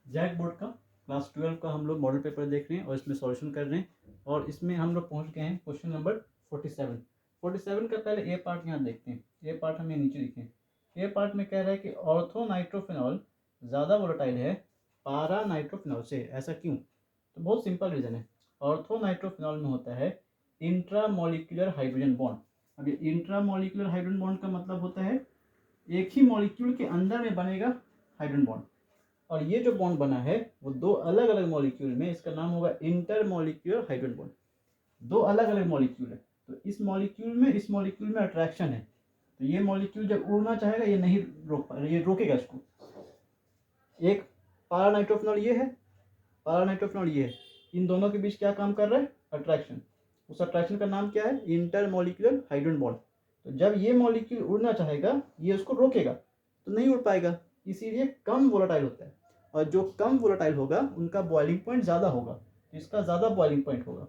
JAC board का class 12 का हम लोग मॉडल पेपर देख रहे हैं और इसमें सॉल्यूशन कर रहे हैं और इसमें हम लोग पहुंच गए हैं क्वेश्चन नंबर 47 का पहले ए पार्ट यहाँ देखते हैं। ए पार्ट हम ये नीचे लिखे हैं। ए पार्ट में कह रहा है कि ऑर्थोनाइट्रोफिनॉल ज़्यादा वोलेटाइल है पारा नाइट्रोफिनॉल से, ऐसा क्यों? तो बहुत सिंपल रीज़न है। ऑर्थोनाइट्रोफिनॉल में होता है इंट्रामोलिकुलर हाइड्रोजन बॉन्ड। अब ये इंट्रामोलिकुलर हाइड्रोजन बॉन्ड का मतलब होता है एक ही मॉलिक्यूल के अंदर में बनेगा हाइड्रोजन बॉन्ड, और ये जो बॉन्ड बना है वो दो अलग अलग मॉलिक्यूल में, इसका नाम होगा इंटरमॉलिक्यूलर हाइड्रोजन बॉन्ड। दो अलग अलग मॉलिक्यूल है, तो इस मॉलिक्यूल में अट्रैक्शन है, तो ये मॉलिक्यूल जब उड़ना चाहेगा ये नहीं ये रोकेगा इसको। एक पारानाइट्रोफिनॉल ये है, पारानाइट्रोफिनॉल ये है, इन दोनों के बीच क्या काम कर रहा है? अट्रैक्शन। उस अट्रैक्शन का नाम क्या है? Intermolecular hydrogen bond. तो जब ये मॉलिक्यूल उड़ना चाहेगा ये उसको रोकेगा, तो नहीं उड़ पाएगा, इसीलिए कम वोलेटाइल होता है, और जो कम वोलेटाइल होगा उनका बॉइलिंग पॉइंट ज़्यादा होगा, तो इसका ज़्यादा बॉइलिंग पॉइंट होगा।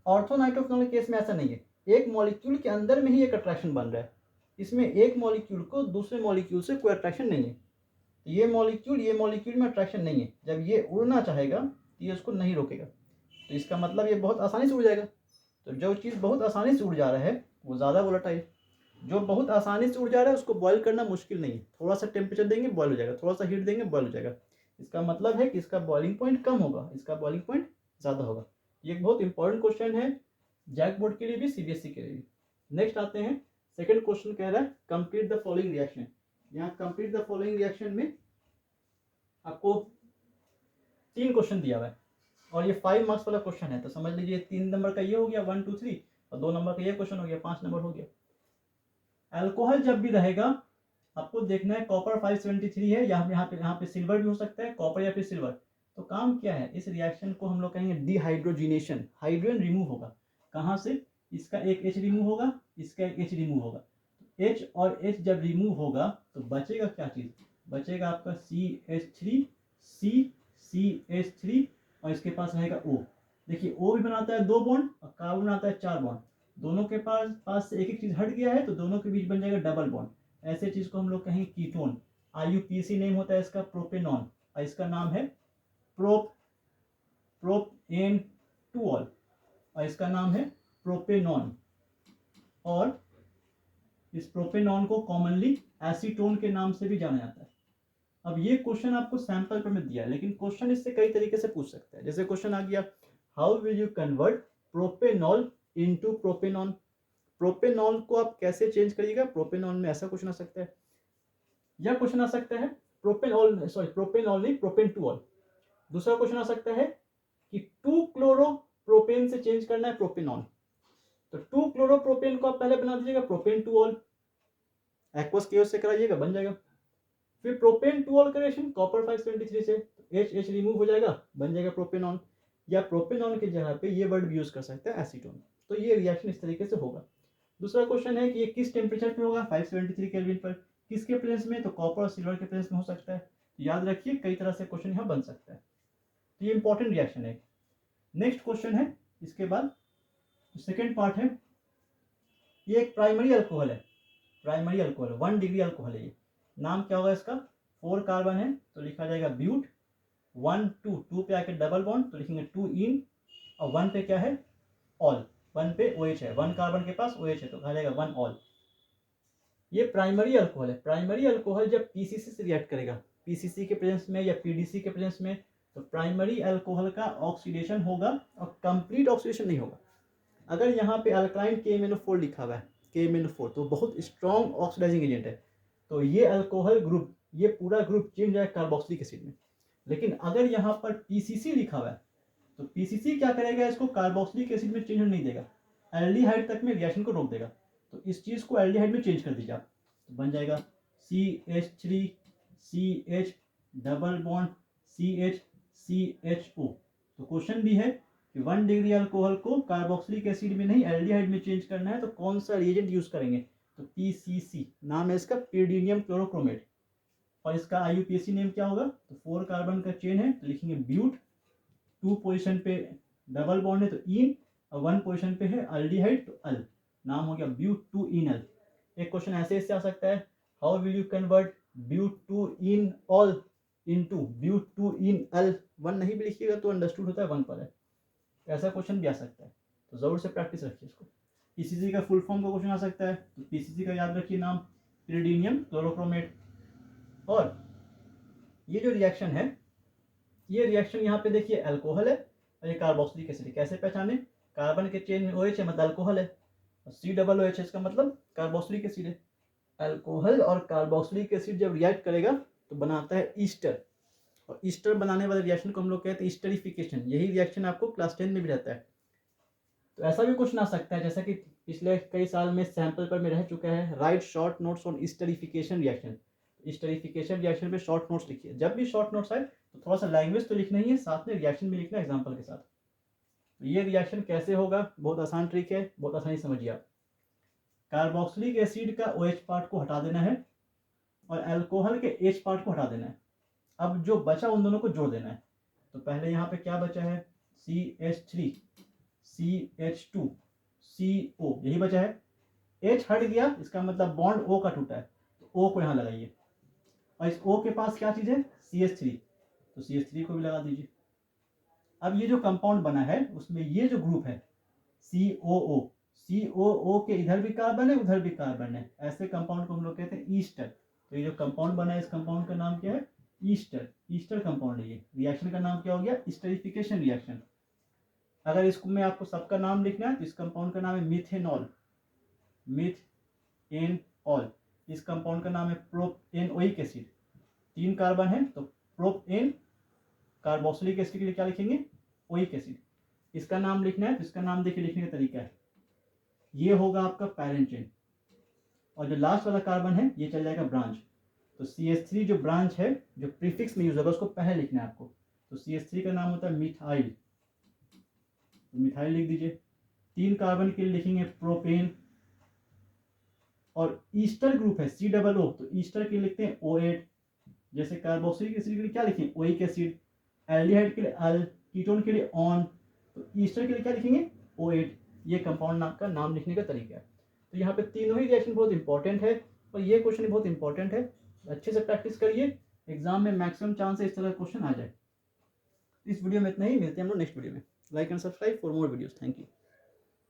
ऑर्थोनाइट्रोफिनॉल के केस में ऐसा नहीं है, एक मॉलिक्यूल के अंदर में ही एक अट्रैक्शन बन रहा है, इसमें एक मॉलिक्यूल को दूसरे मॉलिक्यूल से कोई अट्रैक्शन नहीं है, तो ये मॉलिक्यूल में अट्रैक्शन नहीं है, जब ये उड़ना चाहेगा तो ये उसको नहीं रोकेगा, तो इसका मतलब ये बहुत आसानी से उड़ जाएगा। तो जो चीज़ बहुत आसानी से उड़ जा रहा है वो ज़्यादा वोलेटाइल, जो बहुत आसानी से उड़ जा रहा है उसको बॉयल करना मुश्किल नहीं है, थोड़ा सा टेम्परेचर देंगे बॉयल हो जाएगा, थोड़ा सा हीट देंगे बॉयल हो जाएगा। इसका मतलब है कि इसका बॉइलिंग पॉइंट कम होगा, इसका बॉइलिंग पॉइंट ज़्यादा होगा। ये एक बहुत इंपॉर्टेंट क्वेश्चन है जैक बोर्ड के लिए भी, सीबीएसई के लिए भी। नेक्स्ट आते हैं, सेकंड क्वेश्चन कह रहा है कंप्लीट द फॉलोइंग रिएक्शन। यहाँ कंप्लीट द फॉलोइंग रिएक्शन में आपको 3 क्वेश्चन दिया हुआ है और ये 5 मार्क्स वाला क्वेश्चन है, तो समझ लीजिए 3 नंबर का ये हो गया 1 2 3, और 2 नंबर का ये क्वेश्चन हो गया, 5 नंबर हो गया। अल्कोहल जब भी रहेगा आपको देखना है, कॉपर 573 है, यहाँ पे सिल्वर भी हो सकता है, कॉपर या फिर सिल्वर। तो काम क्या है, इस रिएक्शन को हम लोग कहेंगे डिहाइड्रोजिनेशन। हाइड्रोजन रिमूव होगा, कहाँ से? इसका एक H रिमूव होगा, इसका एक H रिमूव होगा। H और H जब रिमूव होगा तो बचेगा क्या चीज़? बचेगा आपका CH3, CH3, और इसके पास रहेगा O। देखिए O भी बनाता है 2 बॉन्ड और कार्बन बनाता है 4 बॉन्ड, दोनों के पास से एक एक चीज़ हट गया है तो दोनों के बीच बन जाएगा डबल बॉन्ड। ऐसे चीज़ को हम लोग कहेंगे कीटोन। IUPAC नेम होता है इसका प्रोपेनॉन, और इसका नाम है प्रोपेन टूऑल, और इसका नाम है प्रोपेनॉन। और इस प्रोपेनॉन को कॉमनली एसीटोन के नाम से भी जाना जाता है। अब ये क्वेश्चन आपको सैंपल पर में दिया है, लेकिन क्वेश्चन इससे कई तरीके से पूछ सकता है। जैसे क्वेश्चन आ गया, how will you convert propanol into propanone. Propanol को आप कैसे चेंज करिएगा प्रोपेनॉल में, ऐसा क्वेश्चन आ सकता है। यह क्वेश्चन आ सकता है प्रोपेनॉल नहीं, प्रोपेन टूऑल। दूसरा क्वेश्चन आ सकता है कि 2 क्लोरोप्रोपेन से चेंज करना है प्रोपेनॉल, तो 2 क्लोरोप्रोपेन को आप पहले बना दीजिएगा प्रोपेन टूऑल, एक्वस केओस से कराइएगा, बन जाएगा। फिर प्रोपेन टूऑल का रिएक्शन कॉपर 573 से, H रिमूव हो जाएगा, बन जाएगा प्रोपेनॉन, या प्रोपेनॉन की जगह पे ये वर्ड भी यूज कर सकते हैं एसीटोन। तो ये रिएक्शन इस तरीके से होगा। दूसरा क्वेश्चन है कि ये किस टेम्परेचर पे होगा? 573 केल्विन पर। किसके प्रेजेंस में? तो कॉपर और सिल्वर के प्रेजेंस में हो सकता है। याद रखिए कई तरह से क्वेश्चन यहाँ बन सकता है, तो ये इंपॉर्टेंट रिएक्शन है। नेक्स्ट क्वेश्चन है, इसके बाद सेकेंड पार्ट है, ये एक प्राइमरी अल्कोहल है, 1 डिग्री अल्कोहल है। ये नाम क्या होगा इसका? 4 कार्बन है तो लिखा जाएगा ब्यूट, 1 2 पे आके डबल बॉन्ड तो लिखेंगे 2 इन, और 1 पे क्या है? ऑल। 1 पे OH है, 1 कार्बन के पास OH है तो कहा जाएगा 1 ऑल। ये प्राइमरी अल्कोहल है। प्राइमरी अल्कोहल जब पीसीसी से रिएक्ट करेगा, पीसीसी के प्रेजेंस में या पीडीसी के प्रेजेंस में, तो प्राइमरी अल्कोहल का ऑक्सीडेशन होगा और कंप्लीट ऑक्सीडेशन नहीं होगा। अगर यहाँ पे अल्कालाइन KMnO4 लिखा हुआ है, KMnO4 तो बहुत स्ट्रॉन्ग ऑक्सीडाइजिंग एजेंट है, तो ये अल्कोहल ग्रुप, ये पूरा ग्रुप चेंज जाएगा कार्बोक्सिलिक एसिड में। लेकिन अगर यहाँ पर पीसीसी लिखा हुआ है तो पीसीसी क्या करेगा? इसको कार्बोक्सिलिक एसिड में चेंज नहीं देगा, एल्डिहाइड तक में रिएक्शन को रोक देगा। तो इस चीज़ को एल्डिहाइड में चेंज कर दीजिए आप, तो बन जाएगा CH3 CH double bond CH CHO। तो क्वेश्चन भी है कि 1 डिग्री अल्कोहल को कार्बोक्सिलिक एसिड में नहीं एल्डिहाइड में चेंज करना है, तो कौन सा रिएजेंट यूज करेंगे? तो PCC नाम है इसका, pyridinium क्लोरोक्रोमेट। और इसका IUPAC नेम क्या होगा? तो 4 कार्बन का चेन है तो लिखेंगे ब्यूट, 2 पोजिशन पे डबल बॉन्ड है तो इन, और 1 पोजिशन पे है अल्डिहाइड तो अल, नाम हो गया ब्यूट 2 इनल। एक क्वेश्चन ऐसे इससे आ सकता है, हाउ विल यू कन्वर्ट ब्यूट 2 इन ऑल इनटू ब्यूट2 नहीं भी लिखिएगा तो अंडरस्टूड होता है 1 पर है। ऐसा क्वेश्चन भी आ सकता है, तो ज़रूर से प्रैक्टिस रखिए इसको। पीसीसी का फुल फॉर्म का क्वेश्चन आ सकता है, तो पीसीसी का याद रखिए नाम, पिरिडीनियम क्लोरोक्रोमेट। और ये जो रिएक्शन है, ये रिएक्शन यहाँ पे देखिए अल्कोहल है और ये कार्बोक्सिलिक एसिड। कैसे पहचाने? कार्बन के चेन में OH है मतलब अल्कोहल है, और COOH इसका मतलब कार्बोक्सिलिक एसिड है। अल्कोहल और कार्बोक्सिलिक एसिड जब रिएक्ट करेगा तो बनाता है ईस्टर, और ईस्टर बनाने वाले रिएक्शन को हम लोग कहते हैं ईस्टरिफिकेशन। यही रिएक्शन आपको क्लास 10 में भी रहता है। तो ऐसा भी क्वेश्चन आ सकता है, जैसा कि पिछले कई साल में सैंपल पर में रह चुका है, write short notes on esterification reaction. Esterification reaction पे शॉर्ट नोट्स लिखिए। जब भी शॉर्ट नोट्स आए तो थोड़ा सा लैंग्वेज तो लिखना ही है, साथ में रिएक्शन भी लिखना एग्जाम्पल के साथ। तो ये रिएक्शन कैसे होगा, बहुत आसान ट्रिक है, बहुत आसानी समझिए आप। कार्बोक्सिलिक एसिड का OH पार्ट को हटा देना है और अल्कोहल के H पार्ट को हटा देना है। अब जो बचा उन दोनों को जोड़ देना है। तो पहले यहाँ पे क्या बचा है, CH3 CH2 CO, यही बचा है। H हट गया, इसका मतलब बॉन्ड O का टूटा है, तो O को यहाँ लगाइए। और इस O के पास क्या चीज़ है, CH3, तो CH3 को भी लगा दीजिए। अब ये जो कंपाउंड बना है उसमें ये जो ग्रुप है COO, COO के इधर भी कार्बन है उधर भी कार्बन है, ऐसे कंपाउंड को हम लोग कहते हैं ईस्टर। तो ये जो कंपाउंड बना है इस कंपाउंड का नाम क्या है, ईस्टर। ईस्टर कंपाउंड है ये। रिएक्शन का नाम क्या हो गया, ईस्टरिफिकेशन रिएक्शन। अगर इसको में आपको सबका नाम लिखना है तो इस कंपाउंड का नाम है मिथेनॉल, मिथेनॉल। इस कंपाउंड का नाम है प्रोपेनोइक एसिड। 3 कार्बन है तो प्रोपेन, कार्बोक्सिलिक एसिड के लिए क्या लिखेंगे, ओइक एसिड। इसका नाम लिखना है तो इसका नाम देखिए लिखने का तरीका है, ये होगा आपका पैरेंट चेन, और जो लास्ट वाला कार्बन है ये चल जाएगा ब्रांच। तो CH3 जो ब्रांच है, जो प्रीफिक्स में यूज होगा उसको पहले लिखना है आपको। तो CH3 का नाम होता है मिथाइल, तो मिथाइल लिख दीजिए। 3 कार्बन के लिए लिखेंगे प्रोपेन, और ईस्टर ग्रुप है COO, तो ईस्टर के लिए लिखते हैं OH। जैसे कार्बोक्सिलिक एसिड के लिए क्या लिखेंगे, ओइक एसिड। एल्डिहाइड के लिए अल, कीटोन के लिए ऑन, तो ईस्टर के लिए क्या लिखेंगे, OH। ये कंपाउंड नाम का नाम लिखने का तरीका है। तो यहाँ पे तीनों ही रिएक्शन बहुत इंपॉर्टेंट है, और ये क्वेश्चन भी बहुत इंपॉर्टेंट है। अच्छे से प्रैक्टिस करिए, एग्जाम में मैक्सिमम चांस है इस तरह का क्वेश्चन आ जाए। इस वीडियो में इतना ही, मिलते हैं हम लोग नेक्स्ट वीडियो में। Like and subscribe for more videos. Thank you.